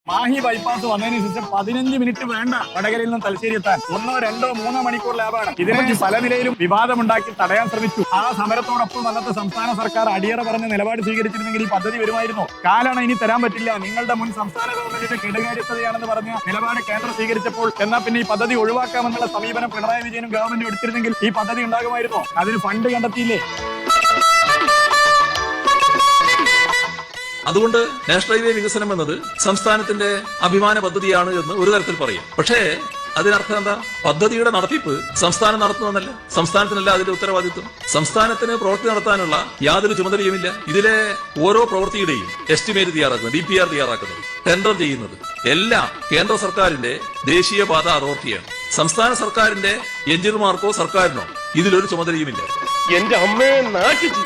Mahe bypass വന്നതിന് ശേഷം 15 minute വേണ്ട വടകരയിൽ നിന്നും തലശ്ശേരി എത്താൻ. 1, 2, 3 മണിക്കൂർ ലാഭാണ്. ഇതിനെ പല നിലയിലും വിവാദമുണ്ടാക്കി തടയാൻ ശ്രമിച്ചു. ആ സമരത്തോടൊപ്പം അന്നത്തെ സംസ്ഥാന സർക്കാർ അടിയറ പറഞ്ഞ നിലപാട് സ്വീകരിച്ചിരുന്നെങ്കിൽ ഈ പദ്ധതി വരുമായിരുന്നു. കാലാണ് ഇനി തരാൻ പറ്റില്ല, നിങ്ങളുടെ മുൻ സംസ്ഥാന ഗവൺമെന്റിന്റെ കെടുകാര്യസ്ഥതയാണെന്ന് പറഞ്ഞ നിലപാട് കേന്ദ്രം സ്വീകരിച്ചപ്പോൾ എന്നാൽ പിന്നെ ഈ പദ്ധതി ഒഴിവാക്കാമെന്നുള്ള സമീപനം പിണറായി വിജയനും ഗവൺമെന്റും എടുത്തിരുന്നെങ്കിൽ ഈ പദ്ധതി ഉണ്ടാകുമായിരുന്നു. അതിന് ഫണ്ട് കണ്ടെത്തിയില്ലേ? അതുകൊണ്ട് നാഷണൽ ഹൈവേ വികസനം എന്നത് സംസ്ഥാനത്തിന്റെ അഭിമാന പദ്ധതിയാണ് എന്ന് ഒരു തരത്തിൽ പറയും. പക്ഷേ അതിനർത്ഥം എന്താ? പദ്ധതിയുടെ നടത്തിപ്പ് സംസ്ഥാനം നടത്തുന്നതല്ല, സംസ്ഥാനത്തിനല്ല അതിന്റെ ഉത്തരവാദിത്വം. സംസ്ഥാനത്തിന് പ്രവൃത്തി നടത്താനുള്ള യാതൊരു ചുമതലയുമില്ല. ഇതിലെ ഓരോ പ്രവൃത്തിയുടെയും എസ്റ്റിമേറ്റ് തയ്യാറാക്കുന്നത്, DPR തയ്യാറാക്കുന്നത്, ടെൻഡർ ചെയ്യുന്നത് എല്ലാം കേന്ദ്ര സർക്കാരിന്റെ ദേശീയപാത അതോറിറ്റിയാണ്. സംസ്ഥാന സർക്കാരിന്റെ എഞ്ചിനീയർമാർക്കോ സർക്കാരിനോ ഇതിലൊരു ചുമതലയുമില്ല. എന്റെ അമ്മയെ നാട്ടിച്ചു.